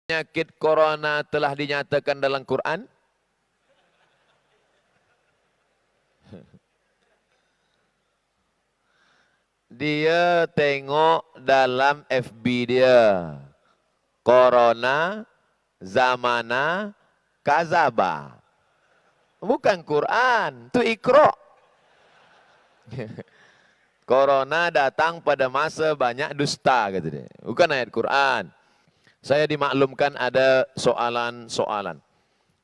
Penyakit corona telah dinyatakan dalam Quran? Dia tengok dalam FB dia. Corona zamana kazaba. Bukan Quran, itu Iqra. Corona datang pada masa banyak dusta, kata dia. Bukan ayat Quran. Saya dimaklumkan ada soalan-soalan.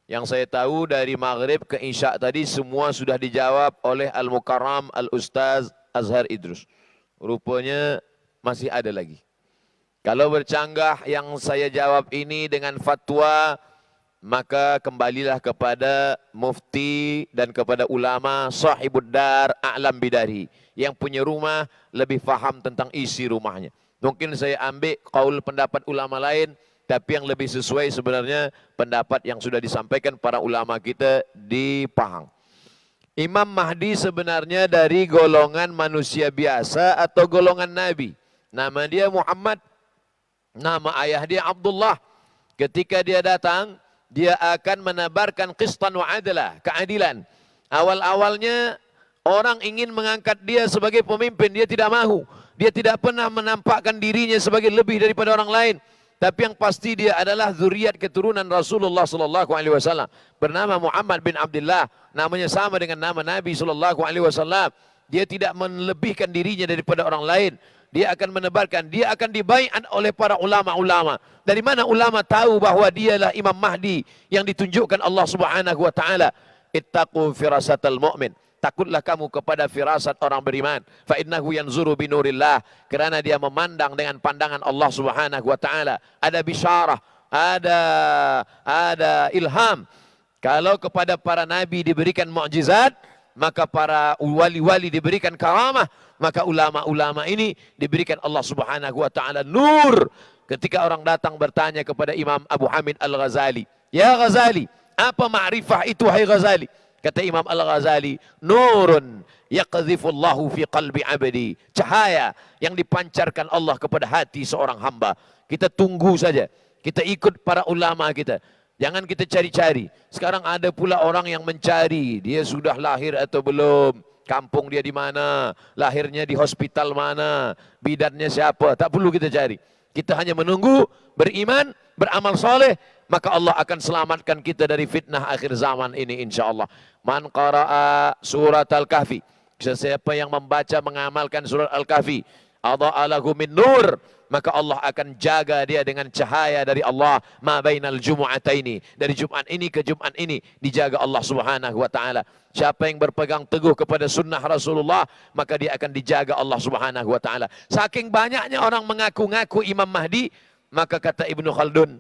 Yang saya tahu dari Maghrib ke Isya tadi semua sudah dijawab oleh Al-Mukarram Al-Ustaz Azhar Idrus. Rupanya masih ada lagi. Kalau bercanggah yang saya jawab ini dengan fatwa, maka kembalilah kepada mufti dan kepada ulama sahibud dar a'lam bidari. Yang punya rumah lebih faham tentang isi rumahnya. Mungkin saya ambil kaul pendapat ulama lain, tapi yang lebih sesuai sebenarnya pendapat yang sudah disampaikan para ulama kita di Pahang. Imam Mahdi sebenarnya dari golongan manusia biasa atau golongan Nabi. Nama dia Muhammad, nama ayah dia Abdullah. Ketika dia datang, dia akan menebarkan qistan wa adalah, keadilan. Awal-awalnya orang ingin mengangkat dia sebagai pemimpin, dia tidak mahu. Dia tidak pernah menampakkan dirinya sebagai lebih daripada orang lain. Tapi yang pasti dia adalah zuriat keturunan Rasulullah sallallahu alaihi wasallam. Bernama Muhammad bin Abdullah, namanya sama dengan nama Nabi sallallahu alaihi wasallam. Dia tidak melebihkan dirinya daripada orang lain. Dia akan menebarkan, dia akan dibaiat oleh para ulama-ulama. Dari mana ulama tahu bahwa dialah Imam Mahdi yang ditunjukkan Allah Subhanahu wa taala? Ittaqu firasatal mu'min. Takutlah kamu kepada firasat orang beriman. Fa innahu yanzuru binurillah, karena dia memandang dengan pandangan Allah Subhanahu wa taala. Ada bisyarah, ada ilham. Kalau kepada para nabi diberikan mukjizat, maka para wali-wali diberikan karamah, maka ulama-ulama ini diberikan Allah Subhanahu wa taala nur. Ketika orang datang bertanya kepada Imam Abu Hamid Al-Ghazali, "Ya Ghazali, apa ma'rifah itu hai Ghazali?" Kata Imam Al-Ghazali, nurun yaqdhifullahu fi qalbi abdi. Cahaya yang dipancarkan Allah kepada hati seorang hamba. Kita tunggu saja. Kita ikut para ulama kita. Jangan kita cari-cari. Sekarang ada pula orang yang mencari. Dia sudah lahir atau belum? Kampung dia di mana? Lahirnya di hospital mana? Bidannya siapa? Tak perlu kita cari. Kita hanya menunggu, beriman, beramal soleh, maka Allah akan selamatkan kita dari fitnah akhir zaman ini insyaAllah. Man qara'a surat Al-Kahfi, sesiapa yang membaca mengamalkan surat Al-Kahfi, adha'a lahu min nur, maka Allah akan jaga dia dengan cahaya dari Allah. Ma bainal jumu'ataini, dari Jumat ini ke Jumat ini dijaga Allah Subhanahu wa taala. Siapa yang berpegang teguh kepada sunnah Rasulullah, maka dia akan dijaga Allah Subhanahu wa taala. Saking banyaknya orang mengaku-ngaku Imam Mahdi, maka kata Ibnu Khaldun,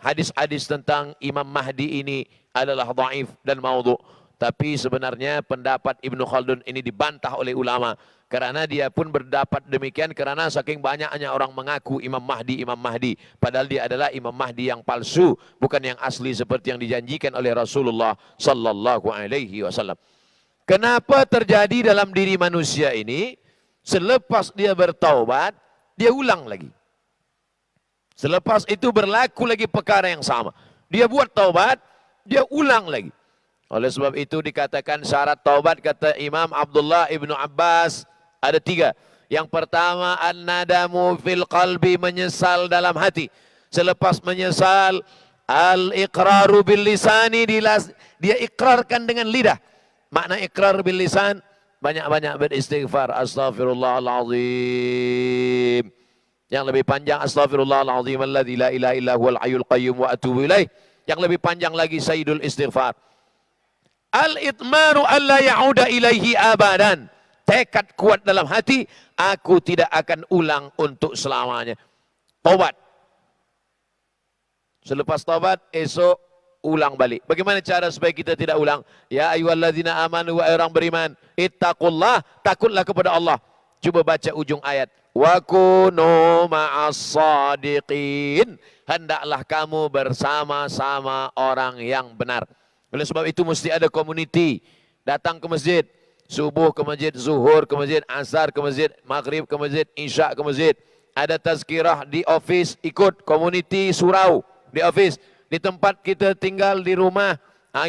hadis-hadis tentang Imam Mahdi ini adalah dhaif dan maudhu. Tapi sebenarnya pendapat Ibnu Khaldun ini dibantah oleh ulama. Karena dia pun berdapat demikian karena saking banyaknya orang mengaku Imam Mahdi. Padahal dia adalah Imam Mahdi yang palsu, bukan yang asli seperti yang dijanjikan oleh Rasulullah sallallahu alaihi wasallam. Kenapa terjadi dalam diri manusia ini? Selepas dia bertaubat, dia ulang lagi. Selepas itu berlaku lagi perkara yang sama. Dia buat taubat, dia ulang lagi. Oleh sebab itu dikatakan syarat taubat, kata Imam Abdullah ibnu Abbas, ada 3. Yang pertama, an-nadamu fil qalbi, menyesal dalam hati. Selepas menyesal, al-iqraru bil lisani, dia ikrarkan dengan lidah. Makna ikrar bil lisan, banyak-banyak beristighfar. Astaghfirullahaladzim. Yang lebih panjang, astaghfirullahaladzim alladzi la ilaha illa huwal hayyul qayyum wa atubu ilaih. Yang lebih panjang lagi, sayyidul istighfar. Al-itmaru alla ya'uda ilaihi abadan. Tekad kuat dalam hati, aku tidak akan ulang untuk selamanya. Taubat. Selepas taubat, esok ulang balik. Bagaimana cara supaya kita tidak ulang? Ya ayyuhalladzina amanu, wa orang beriman, ittaqullah, takutlah kepada Allah. Cuba baca ujung ayat. Wa kunu ma'as sadiqin. Hendaklah kamu bersama-sama orang yang benar. Oleh sebab itu mesti ada community. Datang ke masjid. Subuh ke masjid, zuhur ke masjid, asar ke masjid, maghrib ke masjid, isya ke masjid. Ada tazkirah di office, ikut community surau. di office, di tempat kita tinggal, di rumah,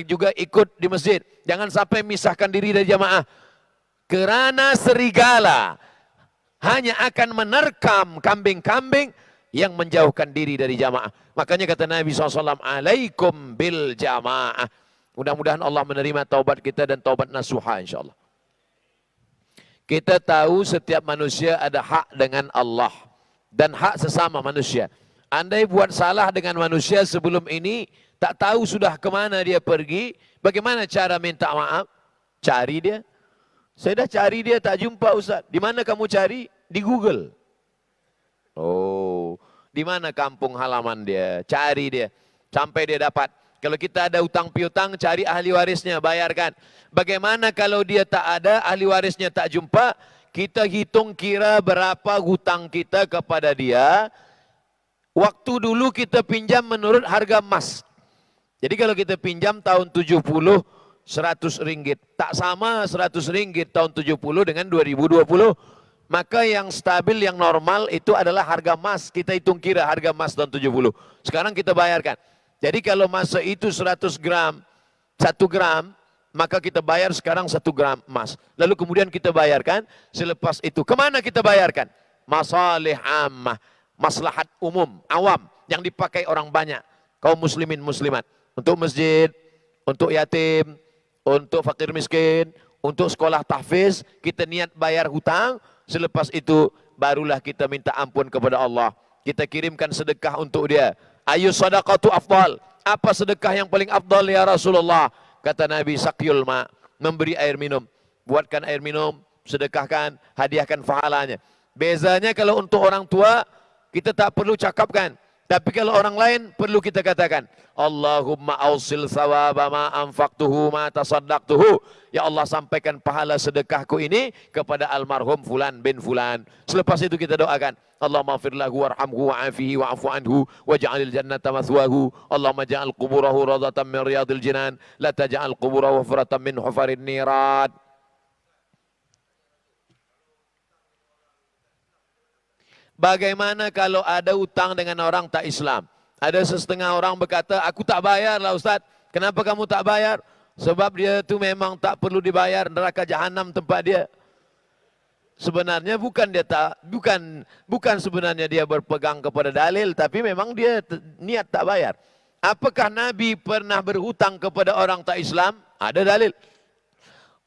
juga ikut di masjid. Jangan sampai misahkan diri dari jamaah. Kerana serigala hanya akan menerkam kambing-kambing yang menjauhkan diri dari jamaah. Makanya kata Nabi SAW, alaikum bil jamaah. Mudah-mudahan Allah menerima taubat kita dan taubat nasuha insyaAllah. Kita tahu setiap manusia ada hak dengan Allah dan hak sesama manusia. Andai buat salah dengan manusia sebelum ini, tak tahu sudah kemana dia pergi, bagaimana cara minta maaf? Cari dia. Saya dah cari dia, tak jumpa Ustaz. Di mana kamu cari? Di Google. Oh, di mana kampung halaman dia? Cari dia. Sampai dia dapat. Kalau kita ada utang piutang, cari ahli warisnya, bayarkan. Bagaimana kalau dia tak ada, ahli warisnya tak jumpa, kita hitung kira berapa hutang kita kepada dia. Waktu dulu kita pinjam menurut harga emas. Jadi kalau kita pinjam tahun 70, 100 ringgit. Tak sama 100 ringgit tahun 70 dengan 2020. Maka yang stabil, yang normal itu adalah harga emas. Kita hitung kira harga emas tahun 70. Sekarang kita bayarkan. Jadi kalau masa itu 100 gram, 1 gram, maka kita bayar sekarang 1 gram emas. Lalu kemudian kita bayarkan, selepas itu. Kemana kita bayarkan? Masalih ammah, maslahat umum, awam, yang dipakai orang banyak. Kaum muslimin muslimat. Untuk masjid, untuk yatim, untuk fakir miskin, untuk sekolah tahfiz, kita niat bayar hutang, selepas itu barulah kita minta ampun kepada Allah. Kita kirimkan sedekah untuk dia. Ayu sadaqatu afdal. Apa sedekah yang paling afdal ya Rasulullah? Kata Nabi, sakyul ma, memberi air minum. Buatkan air minum, sedekahkan, hadiahkan pahalanya. Bezanya kalau untuk orang tua, kita tak perlu cakapkan. Tapi kalau orang lain, perlu kita katakan, Allahumma awsil thawaba ma anfaqtuhu ma tasaddaqtuhu. Ya Allah, sampaikan pahala sedekahku ini kepada almarhum fulan bin fulan. Selepas itu kita doakan, Allahumma ighfir lahu warhamhu wa'afihi wa'fu anhu waj'alil jannata mathwahu. Allahumma ja'al quburahu radatan min riyadil jinan, la taj'al quburahu hufratan min hufarin niran. Bagaimana kalau ada utang dengan orang tak Islam? Ada setengah orang berkata, aku tak bayar lah Ustaz. Kenapa kamu tak bayar? Sebab dia tu memang tak perlu dibayar, neraka jahanam tempat dia. Sebenarnya bukan sebenarnya dia berpegang kepada dalil, tapi memang dia niat tak bayar. Apakah Nabi pernah berhutang kepada orang tak Islam? Ada dalil.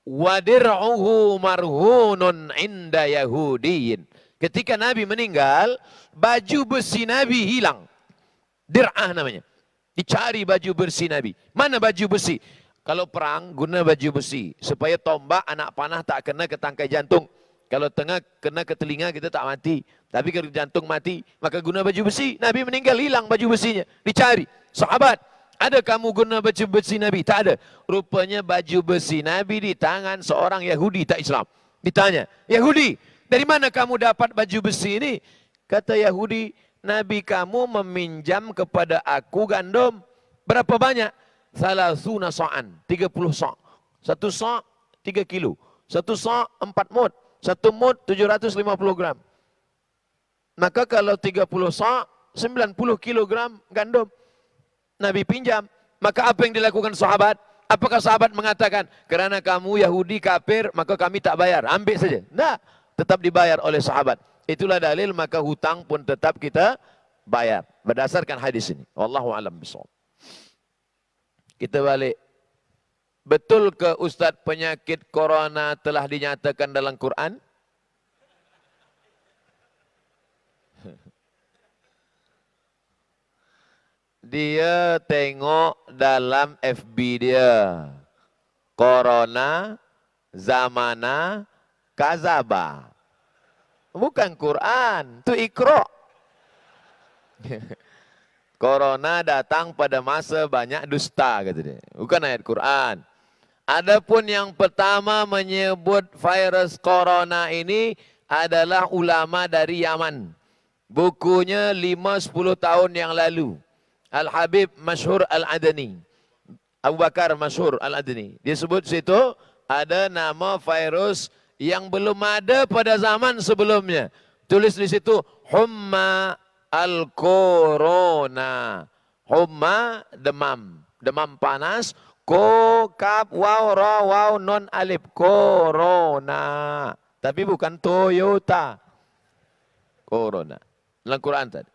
Wadir'uhu marhunun inda yahudiyin. Ketika Nabi meninggal, baju besi Nabi hilang. Dir'ah namanya. Dicari baju besi Nabi. Mana baju besi? Kalau perang, guna baju besi. Supaya tombak anak panah tak kena ke tangkai jantung. Kalau tengah kena ke telinga, kita tak mati. Tapi kalau jantung mati, maka guna baju besi. Nabi meninggal, hilang baju besinya. Dicari. Sahabat, ada kamu guna baju besi Nabi? Tak ada. Rupanya baju besi Nabi di tangan seorang Yahudi tak Islam. Ditanya, Yahudi, dari mana kamu dapat baju besi ini? Kata Yahudi, Nabi kamu meminjam kepada aku gandum. Berapa banyak? Salasuna sa'an, 30 sa'. 1 sa' 3 kilo. 1 sa' 4 mud. 1 mud 750 gram. Maka kalau 30 sa' 90 kilogram gandum. Nabi pinjam. Maka apa yang dilakukan sahabat? Apakah sahabat mengatakan, kerana kamu Yahudi kafir, maka kami tak bayar. Ambil saja. Tidak. Tetap dibayar oleh sahabat. Itulah dalil, maka hutang pun tetap kita bayar. Berdasarkan hadis ini. Wallahu a'lam bishawab. Kita balik. Betul ke Ustaz penyakit corona telah dinyatakan dalam Quran? Dia tengok dalam FB dia. Corona, zamana, kazaba. Bukan Quran, itu Iqra. Corona datang pada masa banyak dusta, kata dia. Bukan ayat Quran. Adapun yang pertama menyebut virus corona ini adalah ulama dari Yaman. Bukunya 5-10 tahun yang lalu. Al-Habib Masyhur Al-Adani. Abu Bakar Masyhur Al-Adani. Dia sebut situ ada nama virus yang belum ada pada zaman sebelumnya. Tulis di situ, Humma al-Corona. Humma, demam. Demam panas. Ko, kap, waw, ra, waw, non, alif. Corona. Tapi bukan Toyota. Corona. Dalam Quran tadi.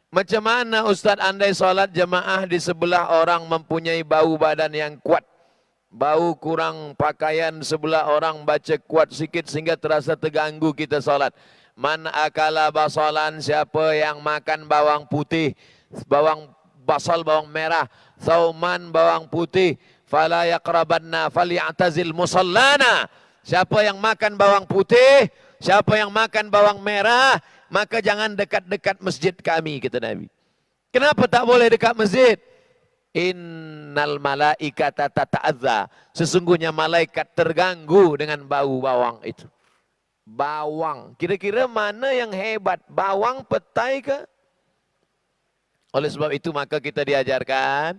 Macam mana Ustaz andai solat jemaah di sebelah orang mempunyai bau badan yang kuat. Bau kurang pakaian sebelah orang baca kuat sikit sehingga terasa terganggu kita solat. Man akala basalan, siapa yang makan bawang putih, bawang basal, bawang merah, sauman, bawang putih, fala yaqrabanna falyatazil musallana. Siapa yang makan bawang putih, siapa yang makan bawang merah, maka jangan dekat-dekat masjid kami, kata Nabi. Kenapa tak boleh dekat masjid? Innal malaikata tata'adza. Sesungguhnya malaikat terganggu dengan bau bawang itu. Bawang. Kira-kira mana yang hebat? Bawang, petai ke? Oleh sebab itu maka kita diajarkan,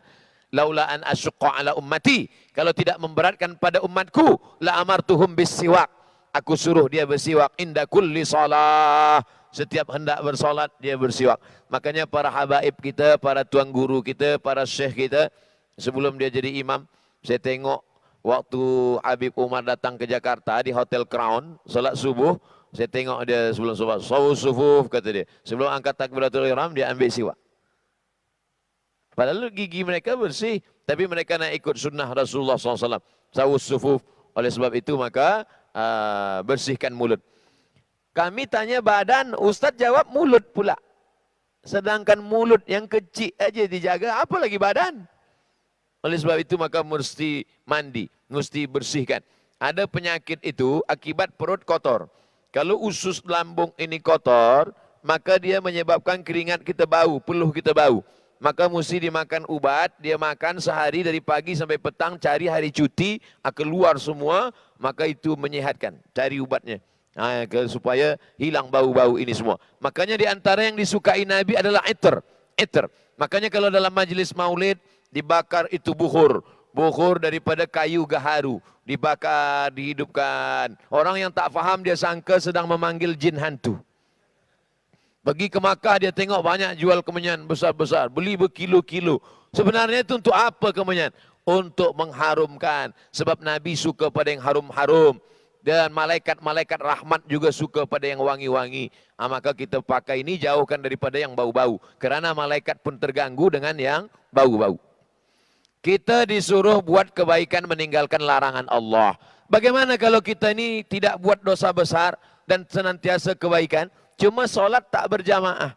laula an asyqa ala ummati, kalau tidak memberatkan pada umatku, la amartuhum bisiwak. Aku suruh dia bersiwak inda kulli salah. Setiap hendak bersolat dia bersiwak. Makanya para habaib kita, para tuan guru kita, para syekh kita, sebelum dia jadi imam, saya tengok waktu Habib Umar datang ke Jakarta di Hotel Crown, solat subuh, saya tengok dia sebelum solat, sawu sufuf, kata dia. Sebelum angkat takbiratul ihram, dia ambil siwak. Padahal gigi mereka bersih, tapi mereka nak ikut sunnah Rasulullah SAW. Sawu sufuf. Oleh sebab itu maka bersihkan mulut. Kami tanya badan, Ustaz jawab mulut pula. Sedangkan mulut yang kecil aja dijaga, apa lagi badan? Oleh sebab itu maka mesti mandi, mesti bersihkan. Ada penyakit itu akibat perut kotor. Kalau usus lambung ini kotor, maka dia menyebabkan keringat kita bau, peluh kita bau. Maka mesti dimakan ubat, dia makan sehari dari pagi sampai petang, cari hari cuti, keluar semua, maka itu menyehatkan, cari ubatnya. Supaya hilang bau-bau ini semua. Makanya di antara yang disukai Nabi adalah itter. Makanya kalau dalam majlis maulid dibakar itu bukhur. Bukhur daripada kayu gaharu. Dibakar, dihidupkan. Orang yang tak faham dia sangka sedang memanggil jin hantu. Pergi ke Makkah dia tengok banyak jual kemenyan besar-besar. Beli berkilo-kilo. Sebenarnya itu untuk apa kemenyan? Untuk mengharumkan. Sebab Nabi suka pada yang harum-harum. Dan malaikat-malaikat rahmat juga suka pada yang wangi-wangi. Maka kita pakai ini jauhkan daripada yang bau-bau. Kerana malaikat pun terganggu dengan yang bau-bau. Kita disuruh buat kebaikan meninggalkan larangan Allah. Bagaimana kalau kita ini tidak buat dosa besar dan senantiasa kebaikan? Cuma solat tak berjamaah.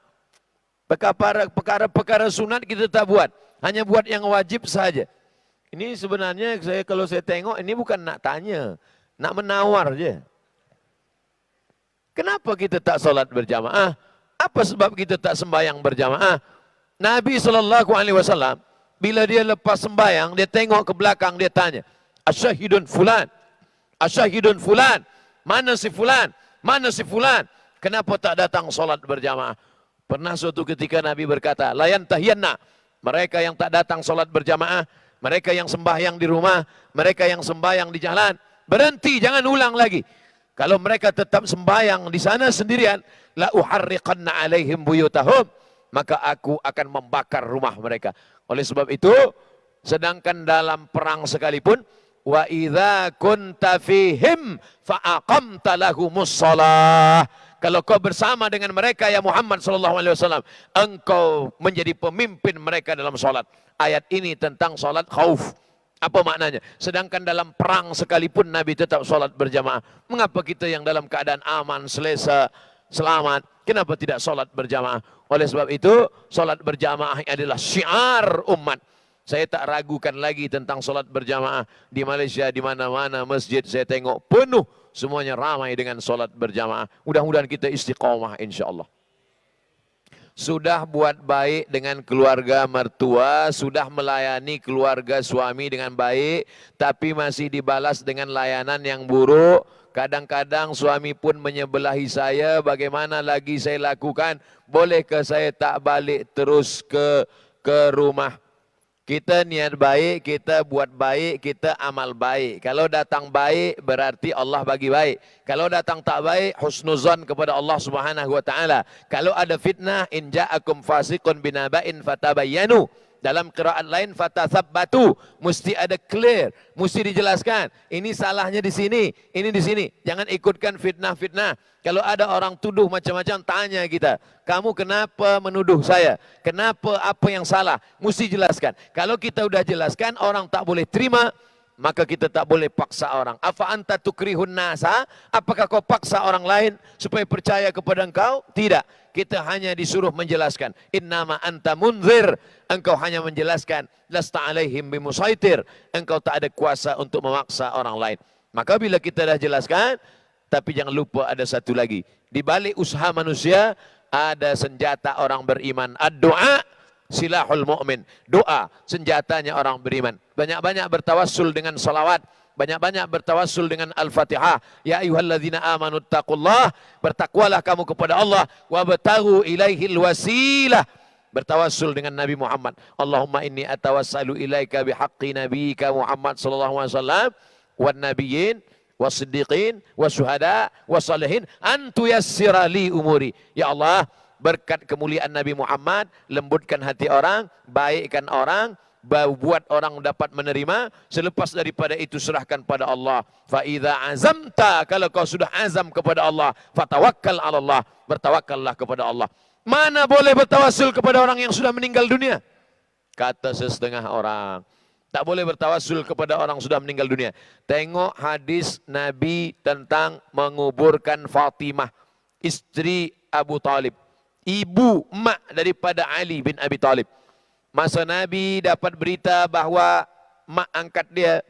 Perkara-perkara sunat kita tak buat. Hanya buat yang wajib saja. Ini sebenarnya kalau saya tengok ini bukan nak tanya. Nak menawar je. Kenapa kita tak solat berjamaah? Apa sebab kita tak sembahyang berjamaah? Nabi SAW, bila dia lepas sembahyang, dia tengok ke belakang, dia tanya, Asyahidun fulan, Asyahidun fulan, mana si fulan, mana si fulan? Kenapa tak datang solat berjamaah? Pernah suatu ketika Nabi berkata, layan tahiyanna, mereka yang tak datang solat berjamaah, mereka yang sembahyang di rumah, mereka yang sembahyang di jalan, berhenti, jangan ulang lagi. Kalau mereka tetap sembahyang di sana sendirian, la uharriqanna alaihim buyutahum, maka aku akan membakar rumah mereka. Oleh sebab itu, sedangkan dalam perang sekalipun, wa idza kunta fihim fa aqamta lahumus shalah. Kalau kau bersama dengan mereka ya Muhammad sallallahu alaihi wasallam, engkau menjadi pemimpin mereka dalam salat. Ayat ini tentang salat khauf. Apa maknanya? Sedangkan dalam perang sekalipun Nabi tetap solat berjamaah. Mengapa kita yang dalam keadaan aman, selesa, selamat, kenapa tidak solat berjamaah? Oleh sebab itu, solat berjamaah adalah syiar umat. Saya tak ragukan lagi tentang solat berjamaah. Di Malaysia, di mana-mana masjid saya tengok penuh. Semuanya ramai dengan solat berjamaah. Mudah-mudahan kita istiqamah insyaAllah. Sudah buat baik dengan keluarga mertua, sudah melayani keluarga suami dengan baik, tapi masih dibalas dengan layanan yang buruk. Kadang-kadang suami pun menyebelahi saya, bagaimana lagi saya lakukan? Bolehkah saya tak balik terus ke rumah? Kita niat baik, kita buat baik, kita amal baik. Kalau datang baik, berarti Allah bagi baik. Kalau datang tak baik, husnuzan kepada Allah Subhanahu wa taala. Kalau ada fitnah, in ja'akum fasiqun binaba'in fatabayyanu. Dalam qiraat lain fatatsabbatu, mesti ada clear, mesti dijelaskan. Ini salahnya di sini, ini di sini. Jangan ikutkan fitnah-fitnah. Kalau ada orang tuduh macam-macam, tanya kita, kamu kenapa menuduh saya? Kenapa, apa yang salah? Mesti jelaskan. Kalau kita udah jelaskan, orang tak boleh terima, maka kita tak boleh paksa orang. Afa anta tukrihun nasa? Apakah kau paksa orang lain supaya percaya kepada engkau? Tidak. Kita hanya disuruh menjelaskan. Innama anta munzir. Engkau hanya menjelaskan. Lasta alaihim bimusaitir. Engkau tak ada kuasa untuk memaksa orang lain. Maka bila kita dah jelaskan, tapi jangan lupa ada satu lagi. Di balik usaha manusia, ada senjata orang beriman. Ad-du'a silahul mu'min. Doa, senjatanya orang beriman. Banyak-banyak bertawassul dengan salawat. Banyak-banyak bertawassul dengan Al-Fatihah. Ya ayyuhalladzina amanu taqullah. Bertakwalah kamu kepada Allah. Wabtaghu ilaihil wasilah. Bertawassul dengan Nabi Muhammad. Allahumma inni atawassalu ilaika bihaqqi nabiyika Muhammad sallallahu alaihi wasallam. Wan nabiyyin. Wasiddiqin. Wasuhada. Wasalihin. Antu yassira li umuri. Ya Allah, berkat kemuliaan Nabi Muhammad, lembutkan hati orang, baikkan orang, buat orang dapat menerima. Selepas daripada itu serahkan pada Allah. Fa idza azamta, kalau kau sudah azam kepada Allah, fatawakkal 'ala Allah, bertawakkallah kepada Allah. Mana boleh bertawassul kepada orang yang sudah meninggal dunia? Kata setengah orang, tak boleh bertawassul kepada orang sudah meninggal dunia. Tengok hadis Nabi tentang menguburkan Fatimah, istri Abu Talib, ibu mak daripada Ali bin Abi Talib. Masa Nabi dapat berita bahawa mak angkat dia,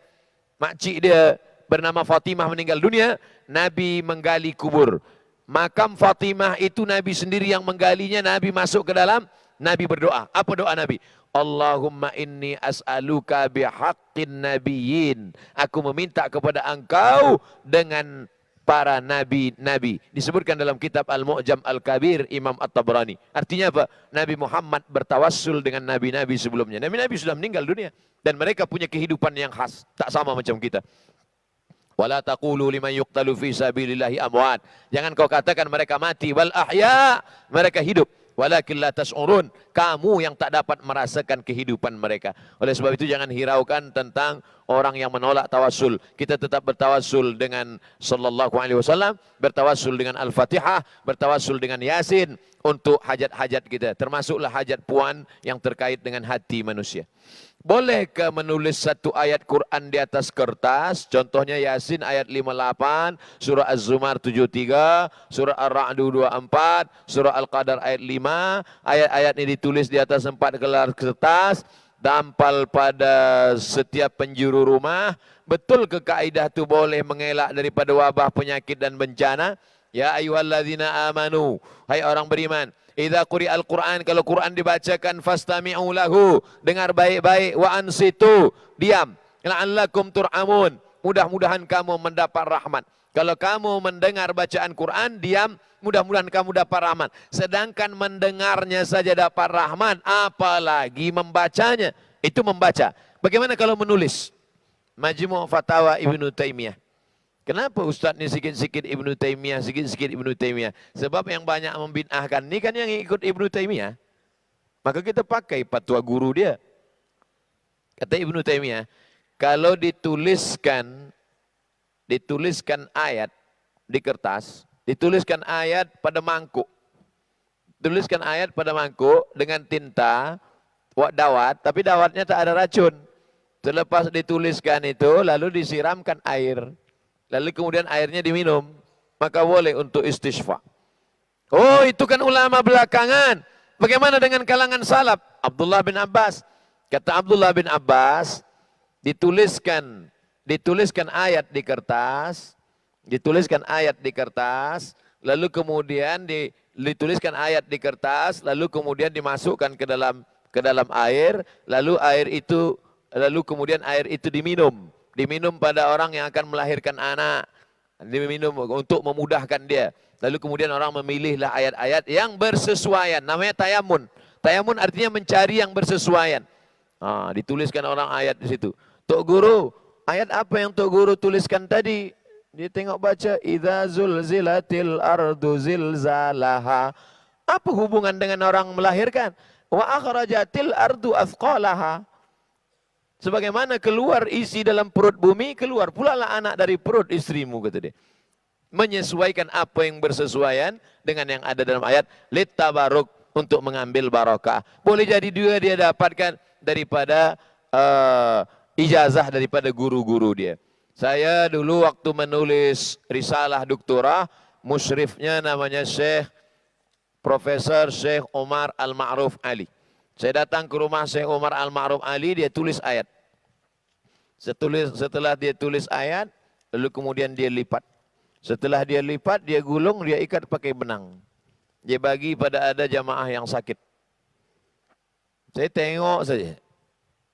makcik dia bernama Fatimah meninggal dunia, Nabi menggali kubur. Makam Fatimah itu Nabi sendiri yang menggalinya. Nabi masuk ke dalam, Nabi berdoa. Apa doa Nabi? Allahumma inni as'aluka bihaqqin nabiyyin. Aku meminta kepada engkau dengan para nabi-nabi. Disebutkan dalam kitab Al-Mu'jam Al-Kabir Imam At-Tabrani. Artinya apa? Nabi Muhammad bertawassul dengan nabi-nabi sebelumnya. Nabi-nabi sudah meninggal dunia. Dan mereka punya kehidupan yang khas. Tak sama macam kita. Wala taqulu liman yuqtalu fi sabilillahi amwat. Jangan kau katakan mereka mati. Wal ahya. Mereka hidup. Walakin la tas'urun. Kamu yang tak dapat merasakan kehidupan mereka. Oleh sebab itu jangan hiraukan tentang orang yang menolak tawassul. Kita tetap bertawassul dengan sallallahu alaihi wasallam, bertawassul dengan Al-Fatihah, bertawassul dengan Yasin untuk hajat-hajat kita. Termasuklah hajat puan yang terkait dengan hati manusia. Bolehkah menulis satu ayat Quran di atas kertas? Contohnya Yasin ayat 58, surah Az-Zumar 73, surah Ar-Ra'du 24, surah Al-Qadar ayat 5. Ayat-ayat ini ditulis di atas 4 gelar kertas, dampal pada setiap penjuru rumah. Betul ke kaidah itu boleh mengelak daripada wabah, penyakit dan bencana? Ya ayyuhalladzina amanu, hai orang beriman, idza quri'al Qur'an, kalau Quran dibacakan, fastami'u lahu, dengar baik-baik, wa ansitu, diam, la'allakum tur'amun, mudah-mudahan kamu mendapat rahmat. Kalau kamu mendengar bacaan Quran, diam, mudah-mudahan kamu dapat rahmat. Sedangkan mendengarnya saja dapat rahmat, apalagi membacanya. Itu membaca. Bagaimana kalau menulis? Majmu' Fatawa Ibnu Taimiyah. Kenapa Ustaz ni sikit-sikit Ibnu Taimiyah, sikit-sikit Ibnu Taimiyah? Sebab yang banyak membid'ahkan ni kan yang ikut Ibnu Taimiyah. Maka kita pakai fatwa guru dia. Kata Ibnu Taimiyah, kalau dituliskan ayat di kertas, dituliskan ayat pada mangkuk. Tuliskan ayat pada mangkuk dengan tinta, dawat, tapi dawatnya tak ada racun. Selepas dituliskan itu, lalu disiramkan air. Lalu kemudian airnya diminum, maka boleh untuk istisqa. Oh, itu kan ulama belakangan. Bagaimana dengan kalangan salaf? Abdullah bin Abbas. Kata Abdullah bin Abbas, dituliskan ayat di kertas, lalu kemudian dituliskan ayat di kertas, lalu kemudian dimasukkan ke dalam air, lalu kemudian air itu diminum. Diminum pada orang yang akan melahirkan anak. Diminum untuk memudahkan dia. Lalu kemudian orang memilihlah ayat-ayat yang bersesuaian. Namanya tayamun. Tayamun artinya mencari yang bersesuaian. Dituliskan orang ayat di situ. Tok Guru, ayat apa yang Tok Guru tuliskan tadi? Dia tengok baca, idza zulzilatil ardu zilzalaha. Apa hubungan dengan orang melahirkan? Wa akhrajatil ardu athqalaha. Sebagaimana keluar isi dalam perut bumi, keluar pula lah anak dari perut istrimu, kata dia. Menyesuaikan apa yang bersesuaian dengan yang ada dalam ayat. Littabaruk, untuk mengambil barokah. Boleh jadi dia dapatkan daripada ijazah daripada guru-guru dia. Saya dulu waktu menulis risalah doktora, musyrifnya namanya Profesor Syekh Omar Al-Ma'ruf Ali. Saya datang ke rumah Syekh Omar Al-Ma'ruf Ali, dia tulis ayat. Setelah dia tulis ayat, lalu kemudian dia lipat. Setelah dia lipat, dia gulung, dia ikat pakai benang. Dia bagi pada ada jamaah yang sakit. Saya tengok saja.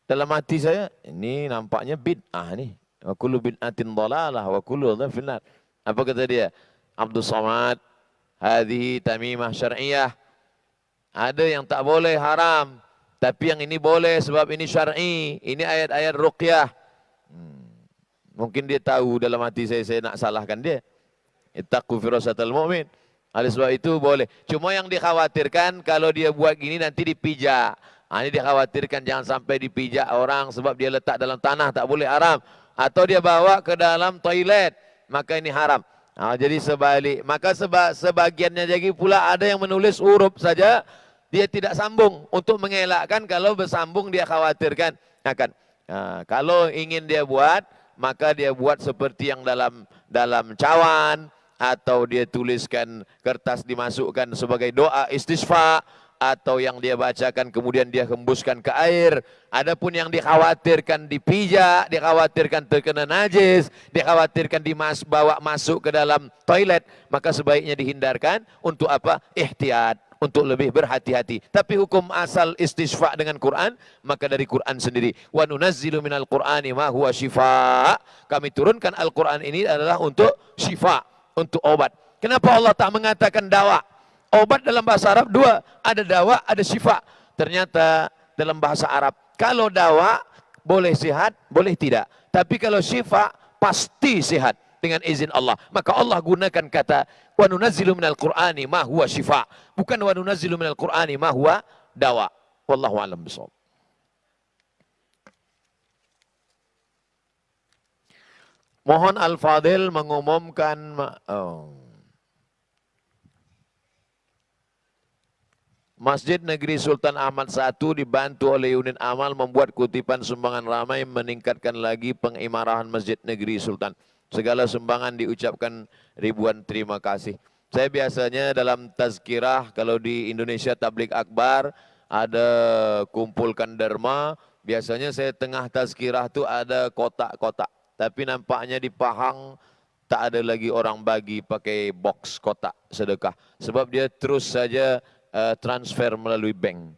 Dalam hati saya, ini nampaknya bid'ah nih. Wa kullu bid'atin dhalalah wa kullu dhalalah finnar. Apa kata dia? Abdul Samad, hadhihi tamimah syar'iyah. Ada yang tak boleh, haram. Tapi yang ini boleh sebab ini syar'i. Ini ayat-ayat ruqyah. Mungkin dia tahu dalam hati saya nak salahkan dia. Ittaqu firasatal mu'min. Oleh sebab itu boleh. Cuma yang dikhawatirkan kalau dia buat gini nanti dipijak. Ini dikhawatirkan jangan sampai dipijak orang sebab dia letak dalam tanah, tak boleh, haram. Atau dia bawa ke dalam toilet, maka ini haram. Jadi sebalik. Maka sebagiannya lagi pula ada yang menulis huruf saja, dia tidak sambung. Untuk mengelakkan kalau bersambung dia khawatirkan akan. Kalau ingin dia buat, maka dia buat seperti yang dalam cawan, atau dia tuliskan kertas dimasukkan sebagai doa istisqa, atau yang dia bacakan kemudian dia hembuskan ke air. Adapun yang dikhawatirkan dipijak, dikhawatirkan terkena najis, dikhawatirkan bawa masuk ke dalam toilet, maka sebaiknya dihindarkan. Untuk apa? Ihtiyat, untuk lebih berhati-hati. Tapi hukum asal istisqa dengan Quran, maka dari Quran sendiri. Wa nunazzilu minal Qur'ani ma huwa syifa. Kami turunkan Al-Quran ini adalah untuk syifa, untuk obat. Kenapa Allah tak mengatakan dawa? Obat dalam bahasa Arab dua, ada dawa, ada syifa. Ternyata dalam bahasa Arab, kalau dawa boleh sehat, boleh tidak. Tapi kalau syifa pasti sehat dengan izin Allah. Maka Allah gunakan kata wa nunazzilu minal Qur'ani ma huwa syifa, bukan wa nunazzilu minal Qur'ani ma huwa dawa. Wallahu a'lam bishawab. Mohon Al-Fadil mengumumkan Masjid Negeri Sultan Ahmad I dibantu oleh unit amal membuat kutipan sumbangan ramai meningkatkan lagi pengimarahan Masjid Negeri Sultan. Segala sumbangan diucapkan ribuan terima kasih. Saya biasanya dalam tazkirah, kalau di Indonesia Tabligh Akbar ada kumpulkan derma, biasanya saya tengah tazkirah tu ada kotak-kotak. Tapi nampaknya di Pahang tak ada lagi orang bagi pakai box kotak sedekah. Sebab dia terus saja transfer melalui bank.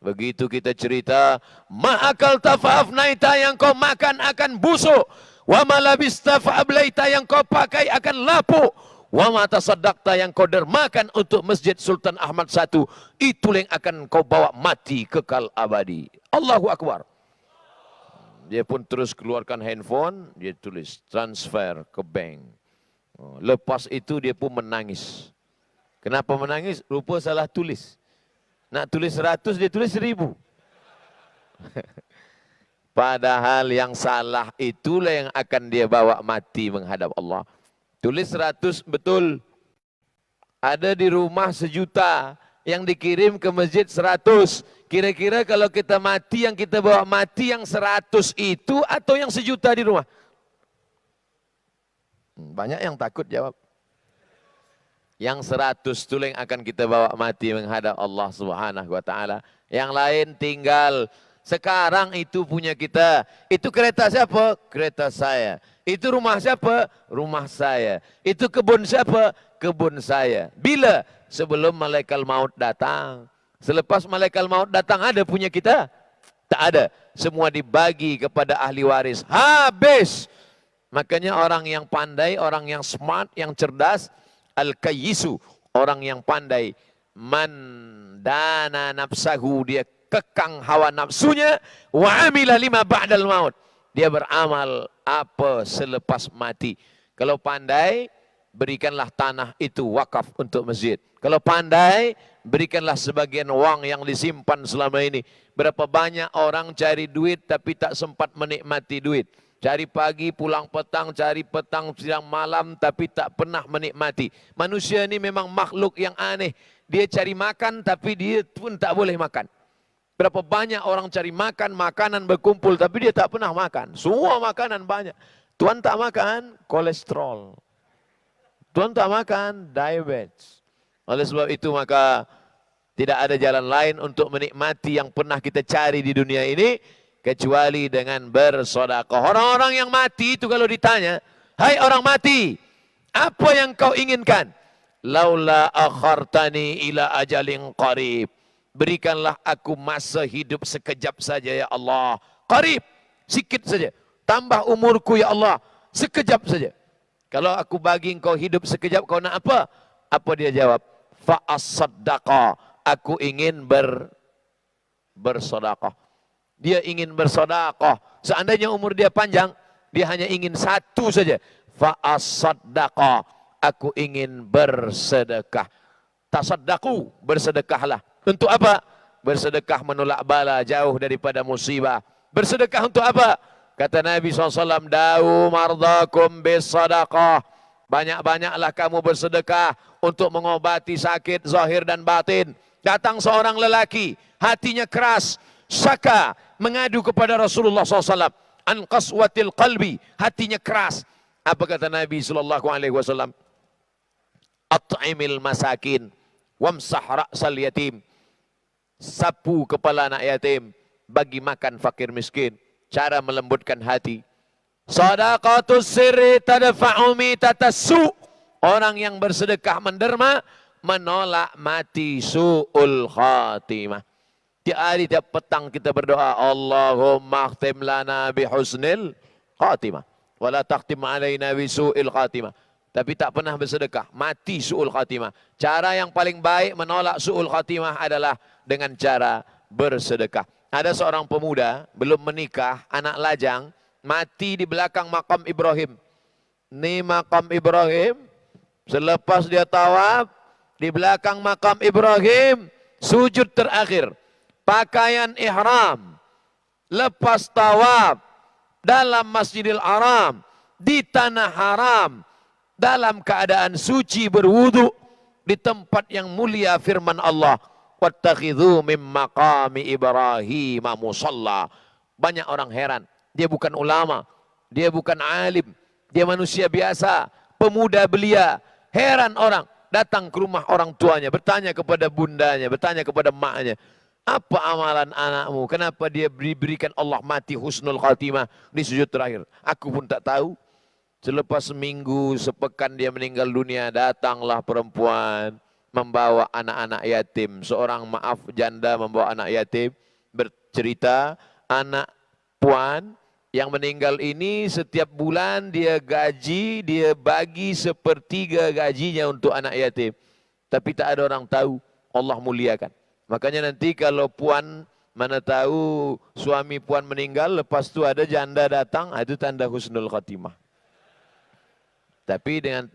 Begitu kita cerita, ma'akal tafa'afnaita, yang kau makan akan busuk. Wa malabista fa'ablaita, yang kau pakai akan lapuk. Wa ma tasaddaqta, yang kau dermakan untuk Masjid Sultan Ahmad I, itu yang akan kau bawa mati kekal abadi. Allahu Akbar. Dia pun terus keluarkan handphone, dia tulis transfer ke bank. Lepas itu dia pun menangis. Kenapa menangis? Rupa salah tulis. Nak tulis 100, dia tulis 1000. Padahal yang salah itulah yang akan dia bawa mati menghadap Allah. Tulis 100 betul. Ada di rumah 1 juta, yang dikirim ke masjid 100. Kira-kira kalau kita mati, yang kita bawa mati yang 100 itu atau yang 1 juta di rumah? Banyak yang takut jawab. Yang 100 itu yang akan kita bawa mati menghadap Allah Subhanahu wa taala. Yang lain tinggal. Sekarang itu punya kita. Itu kereta siapa? Kereta saya. Itu rumah siapa? Rumah saya. Itu kebun siapa? Kebun saya. Bila? Sebelum malaikat maut datang. Selepas malaikat maut datang ada punya kita? Tak ada. Semua dibagi kepada ahli waris. Habis. Makanya orang yang pandai, orang yang smart, yang cerdas, al-kayyisu, orang yang pandai, man dana nafsahu, dia kekang hawa nafsunya, wa amila lima ba'dal maut. Dia beramal apa selepas mati. Kalau pandai, berikanlah tanah itu wakaf untuk masjid. Kalau pandai, berikanlah sebagian wang yang disimpan selama ini. Berapa banyak orang cari duit tapi tak sempat menikmati duit. Cari pagi, pulang petang, cari petang, siang malam, tapi tak pernah menikmati. Manusia ini memang makhluk yang aneh. Dia cari makan, tapi dia pun tak boleh makan. Berapa banyak orang cari makan, makanan berkumpul, tapi dia tak pernah makan. Semua makanan banyak. Tuan tak makan, kolesterol. Tuan tak makan, diabetes. Oleh sebab itu maka tidak ada jalan lain untuk menikmati yang pernah kita cari di dunia ini, kecuali dengan bersedekah. Orang-orang yang mati itu kalau ditanya, hai orang mati, apa yang kau inginkan? Laula akhartani ila ajalin qarib. Berikanlah aku masa hidup sekejap saja ya Allah. Qarib, sikit saja. Tambah umurku ya Allah, sekejap saja. Kalau aku bagi engkau hidup sekejap, kau nak apa? Apa dia jawab? Fa as-saddaqa. Aku ingin bersedekah. Dia ingin bersedekah. Seandainya umur dia panjang, dia hanya ingin satu saja. Fa as-saddaqa. Aku ingin bersedekah. Tasaddaqu, bersedekahlah. Untuk apa? Bersedekah menolak bala, jauh daripada musibah. Bersedekah untuk apa? Kata Nabi SAW, Da'u mardakum bisadaqah. Banyak-banyaklah kamu bersedekah untuk mengobati sakit zahir dan batin. Datang seorang lelaki, hatinya keras, syaka, mengadu kepada Rasulullah SAW. An qaswatil qalbi, hatinya keras. Apa kata Nabi SAW? At'imil masakin, wamsah ra'sal yatim. Sapu kepala anak yatim, bagi makan fakir miskin. Cara melembutkan hati. Sadaqatus sirri tadfa'u mitatassu. Orang yang bersedekah menderma, menolak mati su'ul khatimah. Tiap hari, tiap petang kita berdoa, Allahumma akhtim lana bihusnil khatimah. Wala takhtim alaina bisu'il khatimah. Tapi tak pernah bersedekah, mati su'ul khatimah. Cara yang paling baik menolak su'ul khatimah adalah dengan cara bersedekah. Ada seorang pemuda, belum menikah, anak lajang, mati di belakang makam Ibrahim. Ini makam Ibrahim, selepas dia tawaf, di belakang makam Ibrahim, sujud terakhir. Pakaian ihram, lepas tawaf, dalam Masjidil Haram, di tanah haram, dalam keadaan suci berwudu, di tempat yang mulia firman Allah, wattakhidhu mim maqami Ibrahim musalla. Banyak orang heran, dia bukan ulama, dia bukan alim, dia manusia biasa, pemuda belia. Heran orang, datang ke rumah orang tuanya, bertanya kepada bundanya, bertanya kepada maknya, apa amalan anakmu? Kenapa dia diberikan Allah mati husnul khatimah di sujud terakhir? Aku pun tak tahu. Selepas seminggu, sepekan dia meninggal dunia, datanglah perempuan membawa anak-anak yatim. Seorang maaf janda membawa anak yatim, bercerita, anak puan yang meninggal ini setiap bulan dia gaji, dia bagi sepertiga gajinya untuk anak yatim. Tapi tak ada orang tahu, Allah muliakan. Makanya nanti kalau puan mana tahu suami puan meninggal, lepas tu ada janda datang, itu tanda husnul khatimah. Tapi dengan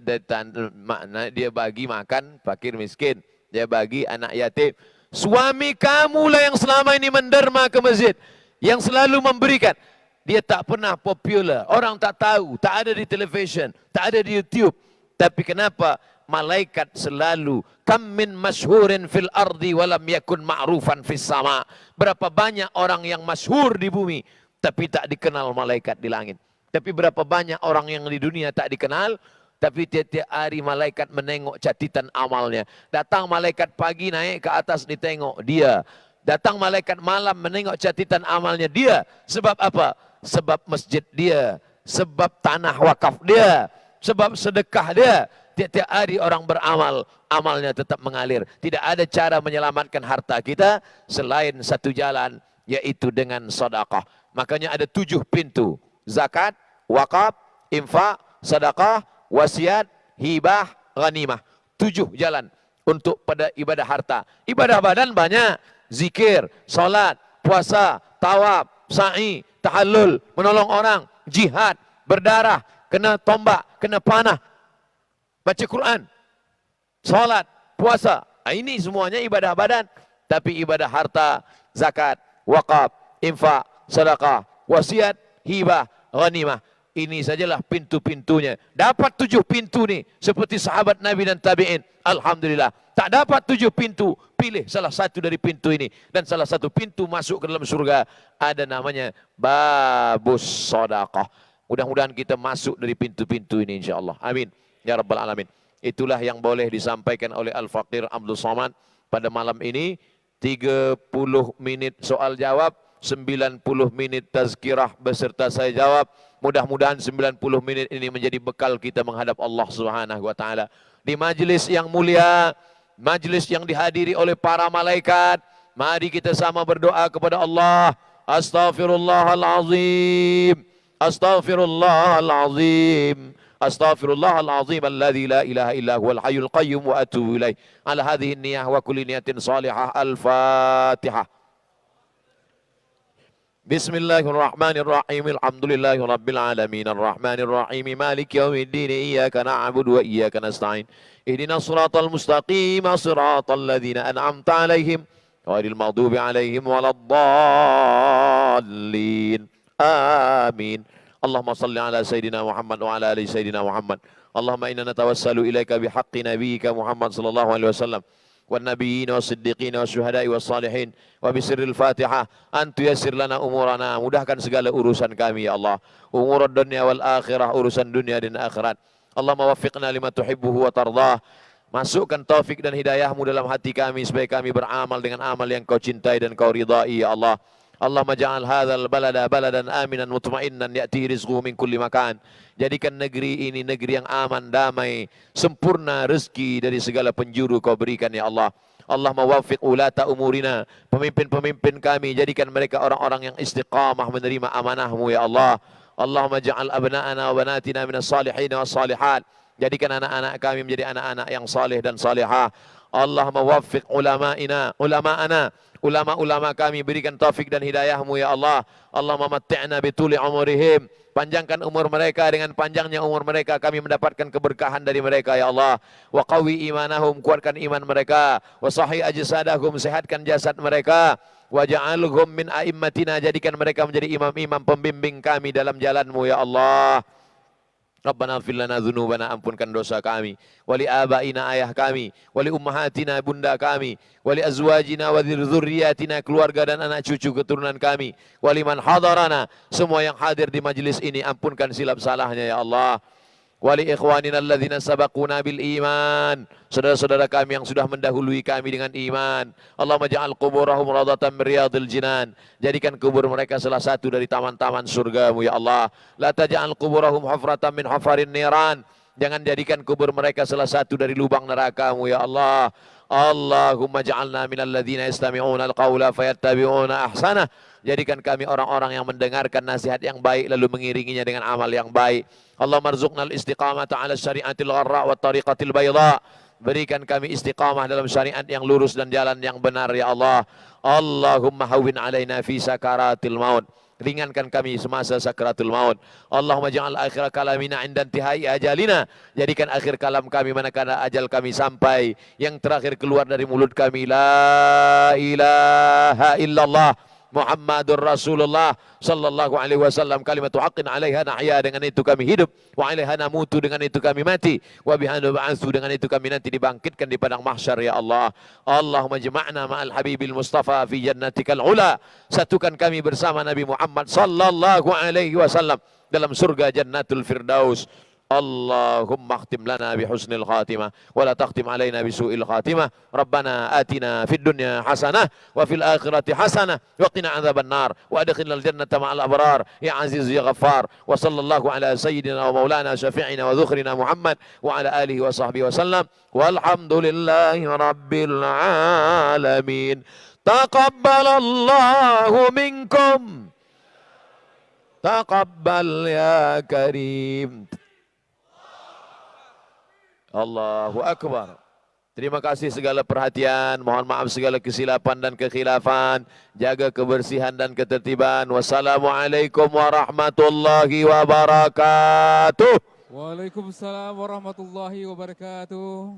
makna dia bagi makan fakir miskin, dia bagi anak yatim. Suami kamulah yang selama ini menderma ke masjid, yang selalu memberikan. Dia tak pernah popular, orang tak tahu, tak ada di televisyen, tak ada di YouTube. Tapi kenapa malaikat selalu kam min masyhurin fil ardi walam yakun ma'rufan fis sama. Berapa banyak orang yang masyhur di bumi tapi tak dikenal malaikat di langit. Tapi berapa banyak orang yang di dunia tak dikenal, tapi tiap-tiap hari malaikat menengok catatan amalnya. Datang malaikat pagi naik ke atas ditengok dia. Datang malaikat malam menengok catatan amalnya dia. Sebab apa? Sebab masjid dia, sebab tanah wakaf dia, sebab sedekah dia. Tiap-tiap hari orang beramal, amalnya tetap mengalir. Tidak ada cara menyelamatkan harta kita selain satu jalan, yaitu dengan sedekah. Makanya ada 7 pintu. Zakat, wakaf, infak, sedekah, wasiat, hibah, ghanimah. 7 jalan untuk pada ibadah harta. Ibadah badan banyak. zikir, salat, puasa, tawaf, sa'i, tahallul, menolong orang, jihad, berdarah, kena tombak, kena panah, baca Quran, salat, puasa. Ini semuanya ibadah badan. Tapi ibadah harta, zakat, wakaf, infak, sedekah, wasiat, hibah, ghanimah. Ini sajalah pintu-pintunya. Dapat 7 pintu ni seperti sahabat Nabi dan tabi'in. Alhamdulillah. Tak dapat 7 pintu, pilih salah satu dari pintu ini. Dan salah satu pintu masuk ke dalam surga ada namanya babus sedekah. Mudah-mudahan kita masuk dari pintu-pintu ini insya-Allah. Amin. Ya Rabbal Alamin. Itulah yang boleh disampaikan oleh Al-Faqir Abdul Somad pada malam ini. 30 menit soal jawab, 90 menit tazkirah beserta saya jawab. Mudah-mudahan 90 menit ini menjadi bekal kita menghadap Allah Subhanahu wa taala. Di majlis yang mulia, majlis yang dihadiri oleh para malaikat, mari kita sama berdoa kepada Allah. Astaghfirullahalazim. Astaghfirullahalazim. Astaghfirullahalazim alladzi la ilaha illa huwal hayyul qayyum wa atubu ilaih. Ala hadhihi niyyah wa kulli niyatin salihah. Al-Fatihah. Bismillahirrahmanirrahim. Alhamdulillahi rabbil alamin. Arrahmanir rahim. Maliki yaumiddin. Iyyaka na'budu wa iyyaka nasta'in. Ihdinas siratal mustaqim. Siratal ladzina an'amta 'alaihim ghairil maghdubi 'alaihim waladdallin. Amin. Allahumma salli ala Sayyidina Muhammad wa ala ali Sayyidina Muhammad. Allahumma inna natawassalu ilaika bihaqqi nabiyyika Muhammad sallallahu alaihi wasallam wan nabiyyin was siddiqin was syuhada'i was salihin wa bisirril Fatihah an tuyassir lana umurana. Mudahkan segala urusan kami ya Allah. Umur dunia wal akhirah, urusan dunia dan akhirat. Allahumma waffiqna lima tuhibbuhu wa tardah. Masukkan taufik dan hidayahmu dalam hati kami supaya kami beramal dengan amal yang kau cintai dan kau ridai ya Allah. Allahumma ja'al hadzal balada baladan aminan mutmainnan ya'tihi rizquhu min kulli makan. Jadikan negeri ini negeri yang aman, damai, sempurna rezeki dari segala penjuru kau berikan ya Allah. Allahumma waffiq ulata umurina, pemimpin-pemimpin kami, jadikan mereka orang-orang yang istiqamah menerima amanahmu ya Allah. Allahumma ja'al abna'ana wa banatina minas salihin was salihat. Jadikan anak-anak kami menjadi anak-anak yang saleh dan salihah. Allahumma waffiq ulama'ana, ulama-ulama kami, berikan taufik dan hidayahmu ya Allah. Allahumma matti'na bituli umurihim, panjangkan umur mereka, dengan panjangnya umur mereka kami mendapatkan keberkahan dari mereka ya Allah. Wa qawi imanahum, kuatkan iman mereka. Wa sahih ajsadahum, sehatkan jasad mereka. Wa ja'alhum min a'immatina, jadikan mereka menjadi imam-imam pembimbing kami dalam jalanmu ya Allah. Rabbana ighfir lana dzunubana, ampunkan dosa kami, wali abaina, ayah kami, wali ummahatina, bunda kami, wali azwajina wa dzurriyyatina, keluarga dan anak cucu keturunan kami, wali man hadarana, semua yang hadir di majlis ini ampunkan silap salahnya ya Allah. Wali ikhwanina alladzina sabaquna bil iman, saudara-saudara kami yang sudah mendahului kami dengan iman. Allahumma ja'al quburahum radatan min riyadil jinan, jadikan kubur mereka salah satu dari taman-taman surgamu ya Allah. La taj'al quburahum hufratan min hufarin niran, jangan jadikan kubur mereka salah satu dari lubang nerakamu ya Allah. Allahumma ja'alna minal ladzina yastami'una al-qawla fayattabi'una ahsanah, jadikan kami orang-orang yang mendengarkan nasihat yang baik lalu mengiringinya dengan amal yang baik. Allahumma rzuqnal istiqamata 'ala syari'atil gharra wa tariqatil bayda, berikan kami istiqamah dalam syariat yang lurus dan jalan yang benar ya Allah. Allahumma hawwin 'alaina fi sakaratil maut, ringankan kami semasa sakaratul maut. Allahumma ja'al akhir kalamina 'inda intihai ajalina, jadikan akhir kalam kami manakala ajal kami sampai, yang terakhir keluar dari mulut kami la ilaha illallah Muhammadur Rasulullah sallallahu alaihi wasallam, kalimatu haqqin 'alaiha nahya, dengan itu kami hidup, wa 'alaiha namutu, dengan itu kami mati, wa biha nub'atsu, dengan itu kami nanti dibangkitkan di padang mahsyar ya Allah. Allahumma jama'na ma'al habibil mustafa fi jannatikal ula, satukan kami bersama Nabi Muhammad sallallahu alaihi wasallam dalam surga jannatul firdaus. Allahumma akhtim lana bihusnil khatimah wa la takhtim alaina bisu'il khatimah. Rabbana atina fid dunya hasanah wa fil akhirati hasanah wa qina adzaban nar wa adkhilnal jannata ma'al abrar ya aziz ya ghaffar. Wa sallallahu ala sayyidina wa maulana syafi'ina wa dhukhrina Muhammad wa ala alihi wa sahbihi wa sallam. Walhamdulillahi rabbil alamin. Taqabbalallahu minkum, taqabbal ya karim. Allahu Akbar. Terima kasih segala perhatian. Mohon maaf segala kesilapan dan kekhilafan. Jaga kebersihan dan ketertiban. Wassalamualaikum warahmatullahi wabarakatuh. Waalaikumsalam warahmatullahi wabarakatuh.